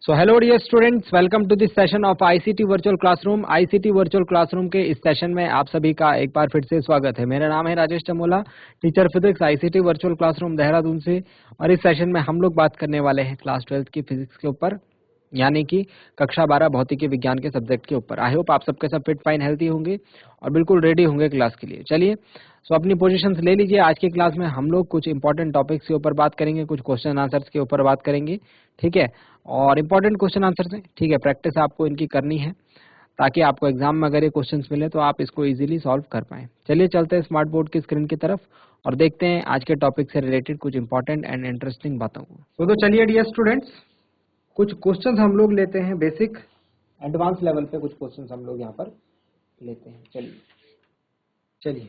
So hello dear students, welcome to this session of ICT Virtual Classroom. ICT Virtual Classroom के इस session में आप सभी का एक बार फिर से स्वागत है। मेरा नाम है Rajesh Chamola, teacher physics ICT virtual classroom Dehradun से। और इस सेशन में हम लोग बात करने वाले हैं क्लास 12 की फिजिक्स के ऊपर, यानी कि कक्षा 12 भौतिकी विज्ञान के सब्जेक्ट के ऊपर। आई होप आप सबके सब फिट फाइन हेल्थी होंगे और बिल्कुल रेडी होंगे क्लास के लिए। चलिए अपनी पोजीशंस ले लीजिए। आज की क्लास में हम लोग कुछ इंपॉर्टेंट टॉपिक्स के ऊपर बात करेंगे, कुछ क्वेश्चन आंसर्स के ऊपर बात करेंगे, ठीक है। और इंपॉर्टेंट क्वेश्चन आंसर्स हैं, ठीक है। प्रैक्टिस आपको इनकी करनी है ताकि आपको एग्जाम में अगर ये क्वेश्चंस मिले तो आप इसको इजीली सॉल्व कर पाएं। चलिए चलते हैं स्मार्ट बोर्ड की स्क्रीन की तरफ और देखते हैं आज के टॉपिक से रिलेटेड कुछ इंपॉर्टेंट एंड इंटरेस्टिंग बातों को। तो चलिए डियर स्टूडेंट्स, कुछ क्वेश्चंस हम लोग लेते हैं बेसिक एडवांस लेवल पे, कुछ क्वेश्चंस हम लोग यहाँ पर लेते हैं। चलिए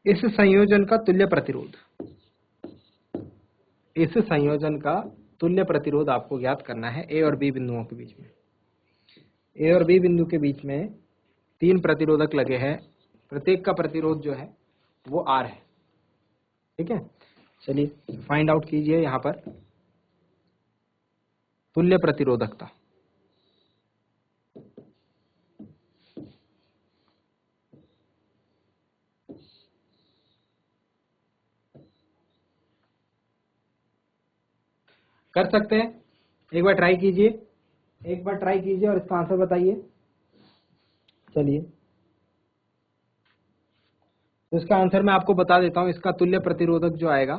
इस संयोजन का तुल्य प्रतिरोध, इस संयोजन का तुल्य प्रतिरोध आपको ज्ञात करना है ए और बी बिंदुओं के बीच में। ए और बी बिंदु के बीच में 3 प्रतिरोधक लगे हैं, प्रत्येक का प्रतिरोध जो है वो R है, ठीक है। चलिए फाइंड आउट कीजिए यहां पर तुल्य प्रतिरोधकता। कर सकते हैं, एक बार ट्राई कीजिए, और इसका आंसर बताइए। चलिए तो इसका आंसर मैं आपको बता देता हूं। इसका तुल्य प्रतिरोधक जो आएगा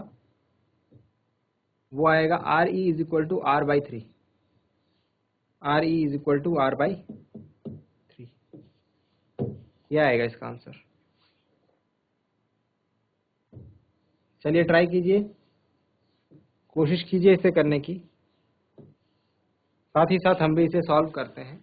वो आएगा RE is equal to R/3। RE is equal to R/3, यह आएगा इसका आंसर। चलिए ट्राई कीजिए, कोशिश कीजिए इसे करने की, साथ ही साथ हम भी इसे सॉल्व करते हैं।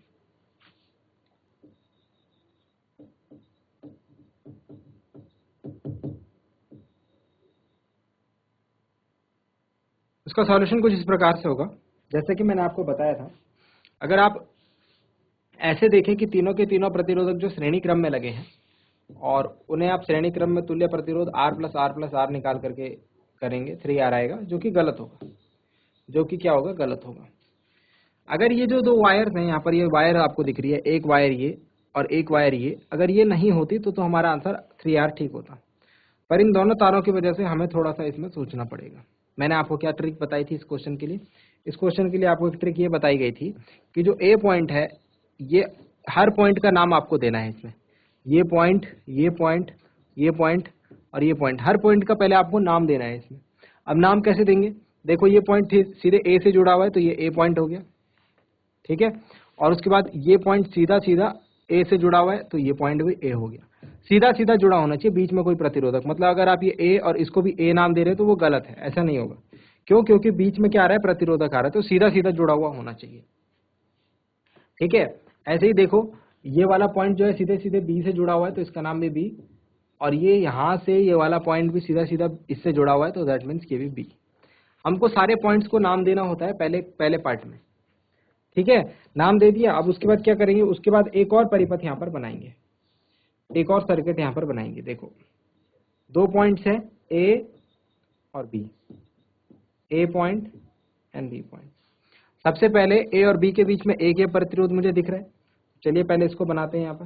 इसका सॉल्यूशन कुछ इस प्रकार से होगा, जैसे कि मैंने आपको बताया था। अगर आप ऐसे देखें कि तीनों के तीनों प्रतिरोधक जो श्रेणी क्रम में लगे हैं और उन्हें आप श्रेणी क्रम में तुल्य प्रतिरोध R+R+R निकाल करके करेंगे, 3R आएगा, जो कि गलत होगा, जो कि क्या होगा, गलत होगा। अगर ये जो 2 वायर्स हैं, यहाँ पर ये वायर आपको दिख रही है, एक वायर ये और एक वायर ये, अगर ये नहीं होती तो हमारा आंसर 3R ठीक होता। पर इन दोनों तारों की वजह से हमें थोड़ा सा इसमें सोचना पड़ेगा। मैंने आपको क्या ट्रिक बताई थी इस क्वेश्चन के लिए? इस क्वेश्चन के लिए आपको एक ट्रिक ये बताई गई थी कि जो ए पॉइंट है, ये हर पॉइंट का नाम आपको देना है इसमें। ये पॉइंट, ये पॉइंट, ये पॉइंट और ये पॉइंट, हर पॉइंट का पहले आपको नाम देना है इसमें। अब नाम कैसे देंगे? देखो ये पॉइंट सीधे ए से जुड़ा हुआ है तो ये ए पॉइंट हो गया, ठीक है। और उसके बाद ये पॉइंट सीधा सीधा ए से जुड़ा हुआ है तो ये पॉइंट भी ए हो गया। सीधा सीधा जुड़ा होना चाहिए, बीच में कोई प्रतिरोधक। मतलब अगर आप ये ए और इसको भी ए नाम दे रहे हो तो वो गलत है, ऐसा नहीं होगा। क्यों? क्योंकि बीच में क्या आ रहा है, प्रतिरोधक आ रहा है, तो सीधा सीधा जुड़ा हुआ होना चाहिए, ठीक है। ऐसे ही देखो, ये वाला पॉइंट जो है सीधे सीधे बी से जुड़ा हुआ है तो इसका नाम भी बी, और ये यहाँ से ये वाला पॉइंट भी सीधा सीधा इससे जुड़ा हुआ है तो दैट मीन्स ये भी बी। हमको सारे पॉइंट्स को नाम देना होता है पहले पार्ट में, ठीक है। नाम दे दिया। अब उसके बाद क्या करेंगे? उसके बाद एक और परिपथ यहाँ पर बनाएंगे, एक और सर्किट यहाँ पर बनाएंगे। देखो 2 पॉइंट्स हैं, ए और B, A point and B point. सबसे पहले ए और बी के बीच में एक ये प्रतिरोध मुझे दिख रहा है, चलिए पहले इसको बनाते हैं यहाँ पर,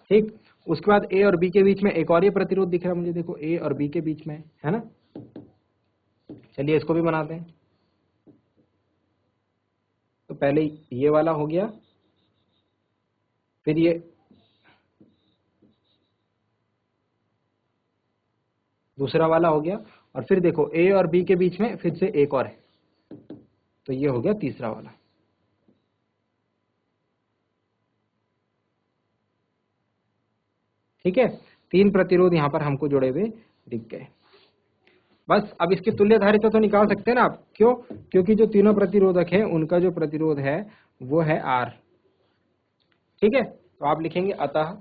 ठीक। उसके बाद ए और बी के बीच में एक और ये प्रतिरोध दिख रहा है मुझे, देखो ए और बी के बीच में है ना। चलिए इसको भी बनाते हैं। तो पहले ये वाला हो गया, फिर ये दूसरा वाला हो गया, और फिर देखो ए और बी के बीच में फिर से एक और है, तो ये हो गया तीसरा वाला, ठीक है। 3 प्रतिरोध यहां पर हमको जुड़े हुए दिख गए। बस अब इसकी तुल्य धारिता तो निकाल सकते हैं ना आप। क्यों? क्योंकि जो तीनों प्रतिरोधक हैं उनका जो प्रतिरोध है वो है R, ठीक है। तो आप लिखेंगे अतः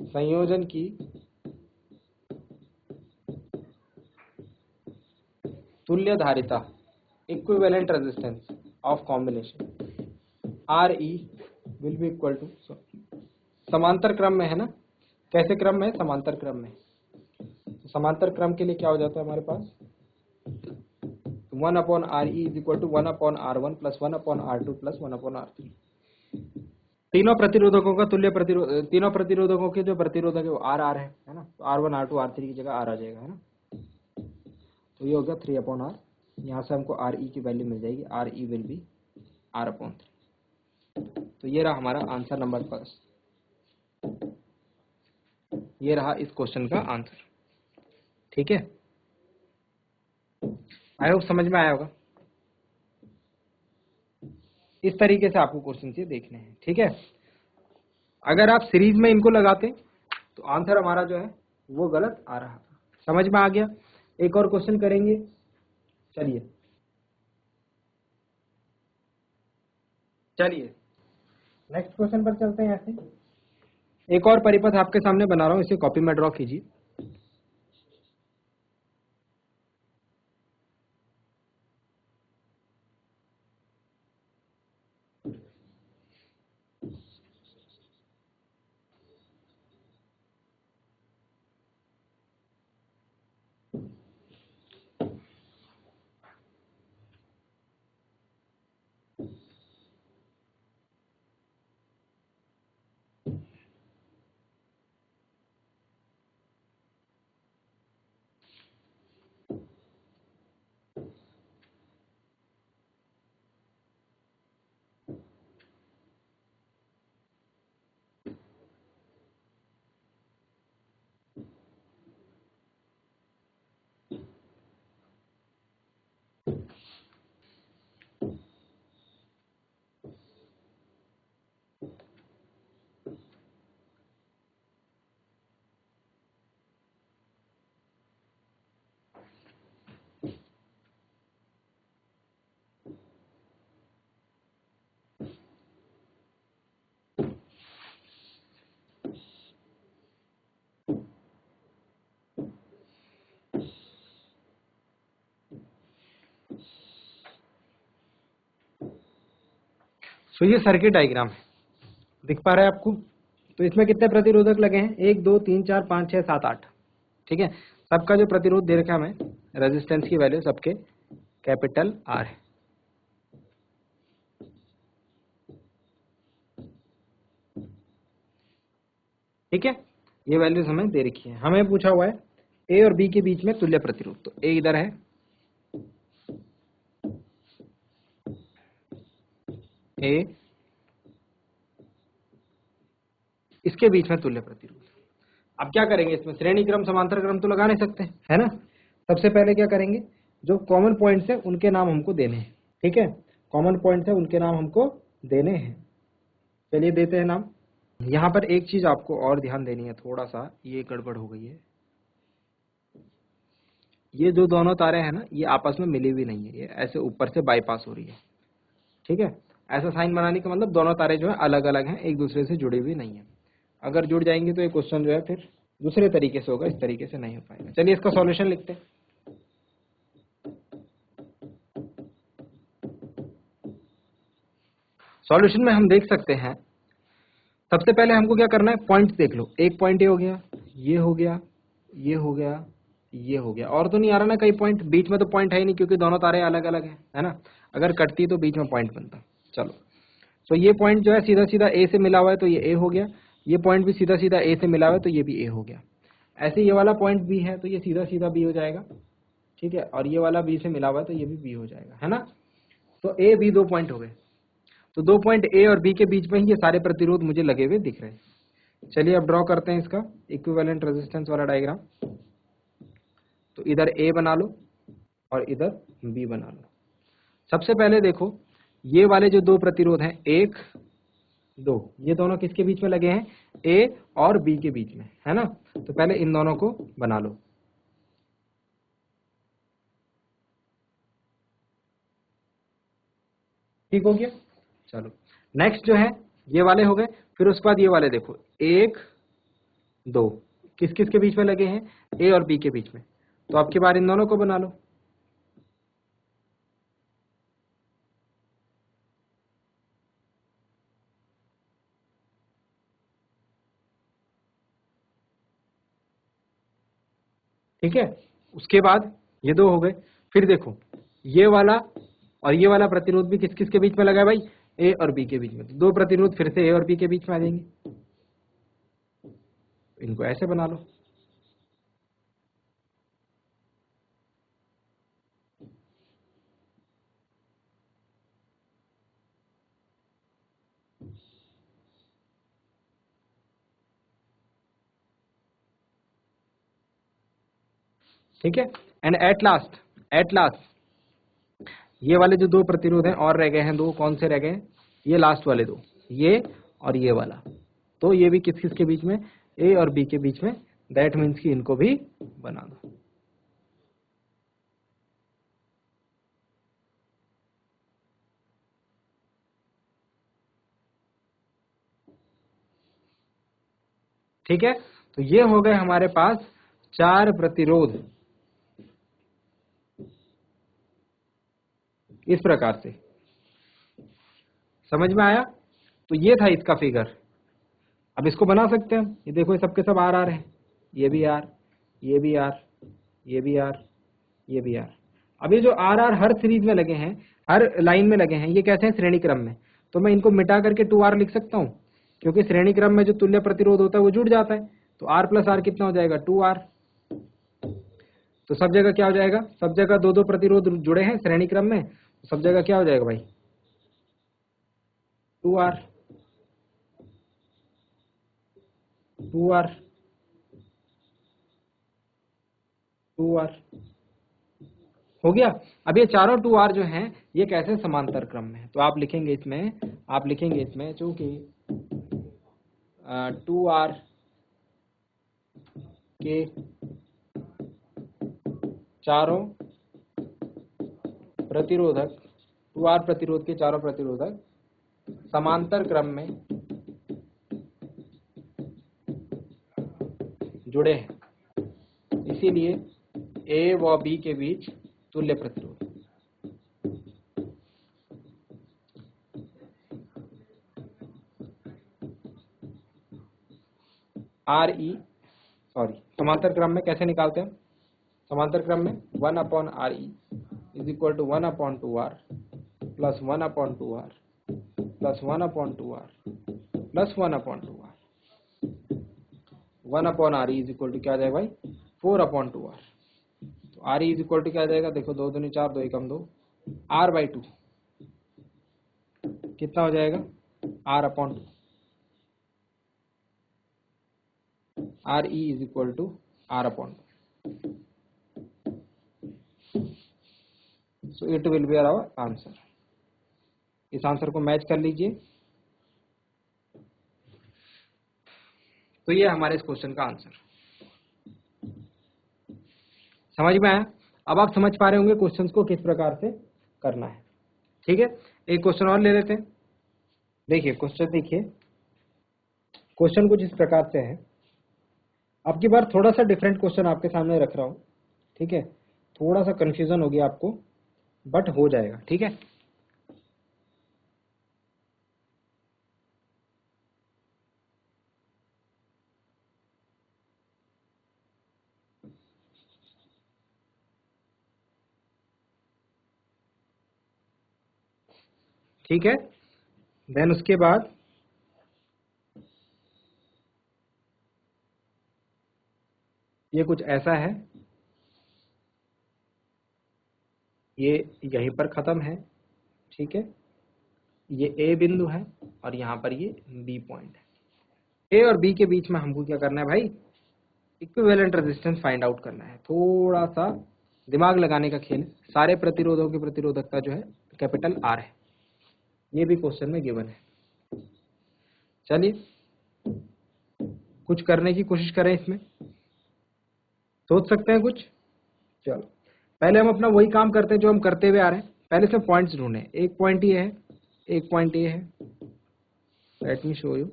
संयोजन की तुल्य धारिता equivalent resistance of combination R E will be equal to, समांतर क्रम में है ना, कैसे क्रम में है, समांतर क्रम में। तो समांतर क्रम के लिए क्या हो जाता है हमारे पास, 1/RE is equal to 1/R1 plus 1/R2 plus 1/R3। तीनों प्रतिरोधकों का तुल्य प्रतिरोध, तीनों प्रतिरोधकों के जो प्रतिरोधक है वो आर आर है ना, तो R1 R2 R3 की जगह आर आ जाएगा, है ना। तो ये हो गया 3/R। यहाँ से हमको RE की वैल्यू मिल जाएगी, RE विल बी R/3। तो ये रहा हमारा आंसर नंबर फर्स्ट, ये रहा इस क्वेश्चन का आंसर। ठीक है, आई होप समझ में आया होगा। इस तरीके से आपको क्वेश्चन ये देखने हैं। ठीक है, अगर आप सीरीज में इनको लगाते तो आंसर हमारा जो है वो गलत आ रहा था। समझ में आ गया। एक और क्वेश्चन करेंगे, चलिए नेक्स्ट क्वेश्चन पर चलते हैं। ऐसे एक और परिपथ आपके सामने बना रहा हूं, इसे कॉपी में ड्रॉ कीजिए। तो ये सर्किट डायग्राम है, दिख पा रहा है आपको। तो इसमें कितने प्रतिरोधक लगे हैं, 1 2 3 4 5 6 7 8। ठीक है, सबका जो प्रतिरोध दे रखा है हमें, रेजिस्टेंस की वैल्यू सबके कैपिटल आर है। ठीक है, ये वैल्यूज हमें दे रखी है। हमें पूछा हुआ है ए और बी के बीच में तुल्य प्रतिरोध। तो ए इधर है, ए इसके बीच में तुल्य प्रतिरोध। अब क्या करेंगे, इसमें श्रेणी क्रम समांतर क्रम तो लगा नहीं सकते, है ना। सबसे पहले क्या करेंगे, जो कॉमन पॉइंट्स है उनके नाम हमको देने हैं। ठीक है, कॉमन पॉइंट्स है उनके नाम हमको देने हैं। चलिए देते हैं नाम। यहाँ पर एक चीज आपको और ध्यान देनी है, थोड़ा सा ये गड़बड़ हो गई है। ये जो दोनों तारे हैं ना, ये आपस में मिली भी नहीं है, ये ऐसे ऊपर से बाईपास हो रही है। ठीक है, ऐसा साइन बनाने का मतलब दोनों तारे जो है अलग अलग हैं, एक दूसरे से जुड़ी हुई नहीं है। अगर जुड़ जाएंगे तो ये क्वेश्चन जो है फिर दूसरे तरीके से होगा, इस तरीके से नहीं हो पाएगा। चलिए इसका सॉल्यूशन लिखते हैं। सॉल्यूशन में हम देख सकते हैं, सबसे पहले हमको क्या करना है, पॉइंट्स देख लो। एक पॉइंट ये हो गया, ये हो गया, ये हो गया, ये हो गया। और तो नहीं आ रहा ना कई पॉइंट, बीच में तो पॉइंट है ही नहीं क्योंकि दोनों तारे अलग अलग है ना। अगर कटती तो बीच में पॉइंट बनता। चलो, तो ये पॉइंट जो है सीधा सीधा ए से मिला हुआ है, तो ये ए हो गया। ये पॉइंट भी सीधा सीधा ए से मिला हुआ है, तो ये भी ए हो गया। ऐसे ये वाला पॉइंट बी है, तो ये सीधा सीधा बी हो जाएगा। ठीक है, और ये वाला बी से मिला हुआ है, तो ये भी बी हो जाएगा, है ना। तो ए बी दो पॉइंट हो गए। तो दो पॉइंट ए और बी के बीच में ही ये सारे प्रतिरोध मुझे लगे हुए दिख रहे हैं। चलिए अब ड्रॉ करते हैं इसका इक्विवेलेंट रेजिस्टेंस वाला डायग्राम। तो इधर ए बना लो और इधर बी बना लो। सबसे पहले देखो, ये वाले जो दो प्रतिरोध हैं, 1 2, ये दोनों किसके बीच में लगे हैं, ए और बी के बीच में, है ना। तो पहले इन दोनों को बना लो। ठीक हो गया। चलो नेक्स्ट जो है, ये वाले हो गए। फिर उसके बाद ये वाले देखो, 1 दो किस किस के बीच में लगे हैं? ए और बी के बीच में। तो आपकी बार इन दोनों को बना लो। ठीक है, उसके बाद ये दो हो गए। फिर देखो ये वाला और ये वाला प्रतिरोध भी किस किस के बीच में लगा है भाई? ए और बी के बीच में। तो दो प्रतिरोध फिर से ए और बी के बीच में आ जाएंगे। इनको ऐसे बना लो। ठीक है, एंड एट लास्ट ये वाले जो दो प्रतिरोध हैं और रह गए हैं, दो कौन से रह गए हैं? ये लास्ट वाले दो, ये और ये वाला। तो ये भी किस किस के बीच में? ए और बी के बीच में। दैट मीन्स कि इनको भी बना दो। ठीक है, तो ये हो गए हमारे पास चार प्रतिरोध इस प्रकार से। समझ में आया? तो ये था इसका फिगर। अब इसको बना सकते हैं। ये देखो ये सबके सब आर आर है, ये भी आर, ये भी आर, ये भी आर, ये भी आर। अब ये जो आर आर हर सीरीज में लगे हैं, हर लाइन में लगे हैं, ये कैसे हैं? श्रेणी क्रम में। तो मैं इनको मिटा करके 2R लिख सकता हूं, क्योंकि श्रेणी क्रम में जो तुल्य प्रतिरोध होता है वो जुड़ जाता है। तो R प्लस आर कितना हो जाएगा? 2R। तो सब जगह क्या हो जाएगा? सब जगह दो दो प्रतिरोध जुड़े हैं श्रेणी क्रम में, तो सब जगह क्या हो जाएगा भाई? 2R 2R 2R हो गया। अब ये चारों 2R जो हैं ये कैसे समांतर क्रम में है? तो आप लिखेंगे इसमें चूंकि 2R के चारों प्रतिरोधक, 2R प्रतिरोध के चारों प्रतिरोधक समांतर क्रम में जुड़े हैं, इसीलिए ए व बी के बीच तुल्य प्रतिरोध। समांतर क्रम में कैसे निकालते हैं? समांतर क्रम में 1/RE is equal to 1/2R plus 1/2R plus 1/2R plus 1/2R। 1/RE is equal to क्या आ जाएगा भाई? 4/2R। तो RE इज इक्वल टू क्या आ जाएगा? देखो 2 दूनी 4, 2 एकम 2, R/2 कितना हो जाएगा? R/2। RE is equal to R/2। So it will be our answer. इस आंसर को मैच कर लीजिए। तो ये हमारे इस क्वेश्चन का आंसर। समझ में आया? अब आप समझ पा रहे होंगे क्वेश्चंस को किस प्रकार से करना है। ठीक है, एक क्वेश्चन और ले लेते हैं। देखिए क्वेश्चन, देखिए क्वेश्चन कुछ इस प्रकार से है। अब की बार थोड़ा सा डिफरेंट क्वेश्चन आपके सामने रख रहा हूं। ठीक है, थोड़ा सा कंफ्यूजन होगी आपको, बट हो जाएगा। ठीक है, ठीक है। देन उसके बाद ये कुछ ऐसा है, ये यहीं पर खत्म है। ठीक है, ये ए बिंदु है और यहां पर ये बी पॉइंट है। ए और बी के बीच में हमको क्या करना है भाई? इक्विवेलेंट रेजिस्टेंस फाइंड आउट करना है। थोड़ा सा दिमाग लगाने का खेल। सारे प्रतिरोधों की प्रतिरोधकता जो है कैपिटल आर है। ये भी क्वेश्चन में गिवन है। चलिए कुछ करने की कोशिश करें इसमें। सोच सकते हैं कुछ? चलो पहले हम अपना वही काम करते हैं जो हम करते हुए आ रहे हैं। पहले से पॉइंट्स ढूंढे। एक पॉइंट ये है, एक पॉइंट ये है। Let me show you.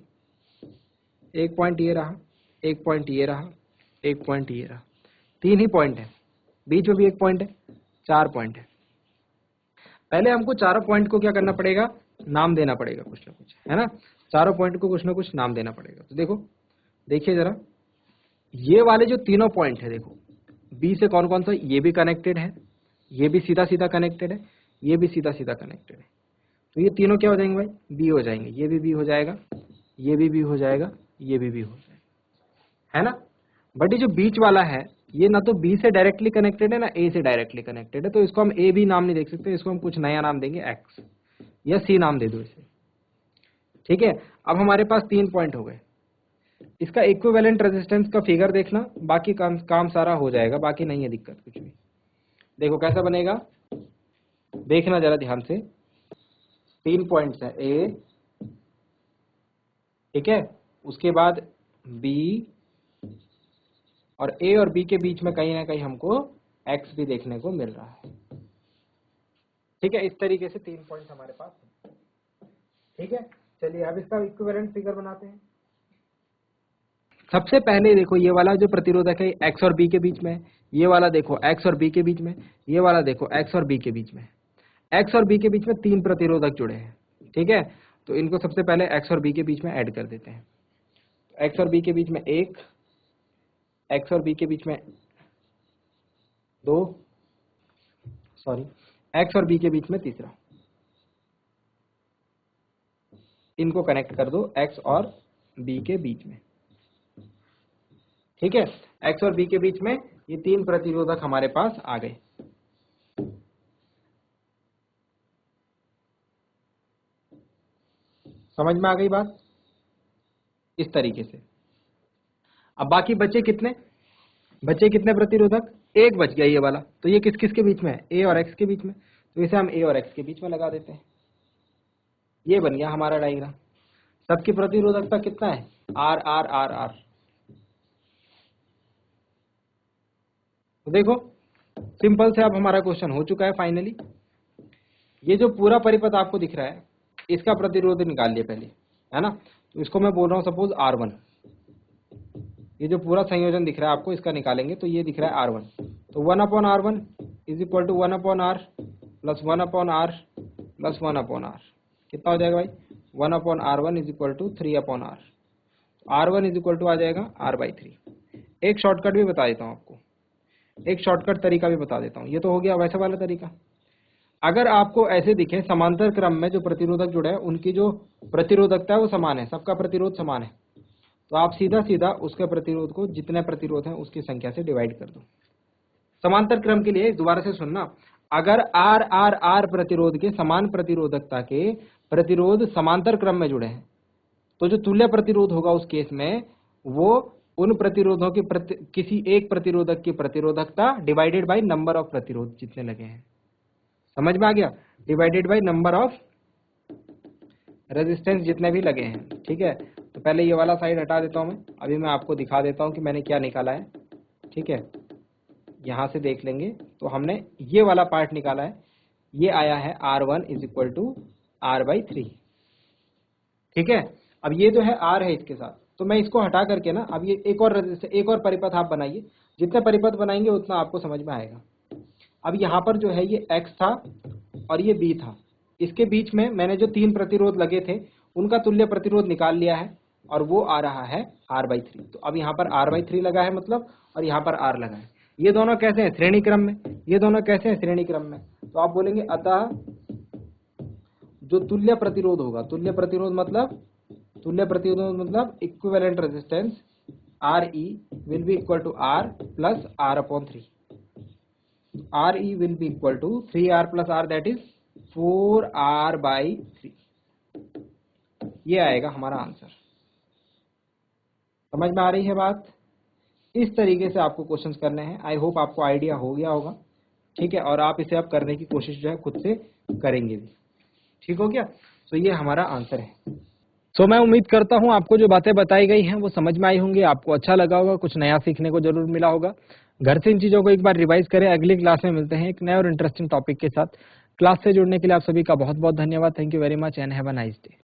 एक पॉइंट ये रहा, एक पॉइंट ये रहा, एक पॉइंट ये रहा, 3 ही पॉइंट है, बीच में भी एक पॉइंट है, 4 पॉइंट है। पहले हमको चारों पॉइंट को क्या करना पड़ेगा, नाम देना पड़ेगा कुछ ना कुछ, है ना। चारों पॉइंट को कुछ ना कुछ नाम देना पड़ेगा। तो देखो, देखिए जरा, ये वाले जो तीनों पॉइंट है, देखो बी से कौन कौन सा, ये भी कनेक्टेड है, ये भी सीधा सीधा कनेक्टेड है, ये भी सीधा सीधा कनेक्टेड है। तो ये तीनों क्या हो जाएंगे भाई, बी हो जाएंगे। ये भी बी हो जाएगा, ये भी बी हो जाएगा, ये भी बी हो जाएगा, है ना। बट ये जो बीच वाला है, ये ना तो बी से डायरेक्टली कनेक्टेड है ना ए से डायरेक्टली कनेक्टेड है। तो इसको हम ए बी नाम नहीं देख सकते, इसको हम कुछ नया नाम देंगे, एक्स या सी नाम दे दो इसे, ठीक है। अब हमारे पास 3 पॉइंट हो गए। इसका इक्विवेलेंट रेजिस्टेंस का फिगर देखना, बाकी काम सारा हो जाएगा, बाकी नहीं है दिक्कत कुछ भी। देखो कैसा बनेगा, देखना जरा ध्यान से। 3 पॉइंट्स है ए, ठीक है, उसके बाद बी, और ए और बी के बीच में कहीं ना कहीं हमको एक्स भी देखने को मिल रहा है, ठीक है। इस तरीके से 3 पॉइंट हमारे पास है, ठीक है। चलिए अब इसका इक्विवेलेंट फिगर बनाते हैं। सबसे पहले देखो, ये वाला जो प्रतिरोधक है एक्स और बी के बीच में, ये वाला देखो एक्स और बी के बीच में, ये वाला देखो एक्स और बी के बीच में। एक्स और बी के बीच में 3 प्रतिरोधक जुड़े हैं, ठीक है। तो इनको सबसे पहले एक्स और बी के बीच में ऐड कर देते हैं। एक्स और बी के बीच में 1, एक्स और बी के बीच में 2, सॉरी, एक्स और बी के बीच में तीसरा। इनको कनेक्ट कर दो एक्स और बी के बीच में, ठीक है। एक्स और बी के बीच में ये 3 प्रतिरोधक हमारे पास आ गए। समझ में आ गई बात, इस तरीके से। अब बाकी बचे कितने, बचे कितने प्रतिरोधक, एक बच गया ये वाला। तो ये किस किस के बीच में है, ए और एक्स के बीच में। तो इसे हम ए और एक्स के बीच में लगा देते हैं। ये बन गया हमारा डायग्राम। सबकी प्रतिरोधकता कितना है, आर आर आर आर। तो देखो सिंपल से अब हमारा क्वेश्चन हो चुका है फाइनली। ये जो पूरा परिपथ आपको दिख रहा है, इसका प्रतिरोध निकाल लिया पहले, है ना। तो इसको मैं बोल रहा हूँ सपोज R1। ये जो पूरा संयोजन दिख रहा है आपको, इसका निकालेंगे तो ये दिख रहा है R1। तो 1/R1 is equal to 1/R plus 1/R plus 1/R। कितना हो जाएगा भाई, 1/R1 is equal to 3/R। R1 is equal to आ जाएगा R/3। एक शॉर्टकट भी बता देता हूँ आपको, एक शॉर्टकट तरीका भी बता देता हूँ। ये तो हो गया वैसे वाला तरीका। अगर आपको ऐसे दिखे समांतर क्रम में जो प्रतिरोधक जुड़े हैं उनकी जो प्रतिरोधकता है वो समान है, सबका प्रतिरोध समान है, तो आप सीधा सीधा उसके प्रतिरोध को जितने प्रतिरोध हैं उसकी संख्या से डिवाइड कर दो। समांतर क्रम के लिए दोबारा से सुनना, अगर आर आर आर प्रतिरोध के समान प्रतिरोधकता के प्रतिरोध समांतर क्रम में जुड़े हैं, तो जो तुल्य प्रतिरोध होगा उस केस में वो उन प्रतिरोधों की किसी एक प्रतिरोधक की प्रतिरोधकता डिवाइडेड बाय नंबर ऑफ प्रतिरोध जितने लगे हैं। समझ में आ गया, divided by number of resistance जितने भी लगे हैं, ठीक है। तो पहले ये वाला साइड हटा देता हूं मैं, अभी मैं आपको दिखा देता हूं कि मैंने क्या निकाला है, ठीक है। यहां से देख लेंगे तो हमने ये वाला पार्ट निकाला है, ये आया है R1 is equal to R/3, ठीक है। अब ये जो है R है इसके साथ, तो मैं इसको हटा करके ना, अब ये एक और परिपथ आप बनाइए। जितने परिपथ बनाएंगे उतना आपको समझ में आएगा। अब यहाँ पर जो है ये X था और ये B था, इसके बीच में मैंने जो 3 प्रतिरोध लगे थे उनका तुल्य प्रतिरोध निकाल लिया है और वो आ रहा है R/3। तो अब यहाँ पर R/3 लगा है मतलब, और यहाँ पर R लगा है। ये दोनों कैसे हैं, श्रेणी क्रम में। ये दोनों कैसे हैं, श्रेणी क्रम में। तो आप बोलेंगे अतः जो तुल्य प्रतिरोध होगा, तुल्य प्रतिरोध मतलब equivalent resistance RE will be equal to R plus R/3। RE will be equal to 3R plus R, that is 4R/3। ये आएगा हमारा आंसर। समझ में आ रही है बात, इस तरीके से आपको क्वेश्चंस करने हैं। आई होप आपको आइडिया हो गया होगा, ठीक है। और आप इसे अब करने की कोशिश जो है खुद से करेंगे भी, ठीक हो गया। तो ये हमारा आंसर है। तो मैं उम्मीद करता हूं आपको जो बातें बताई गई हैं वो समझ में आई होंगी, आपको अच्छा लगा होगा, कुछ नया सीखने को जरूर मिला होगा। घर से इन चीजों को एक बार रिवाइज करें। अगली क्लास में मिलते हैं एक नए और इंटरेस्टिंग टॉपिक के साथ। क्लास से जुड़ने के लिए आप सभी का बहुत बहुत धन्यवाद। Thank you very much and have a nice day.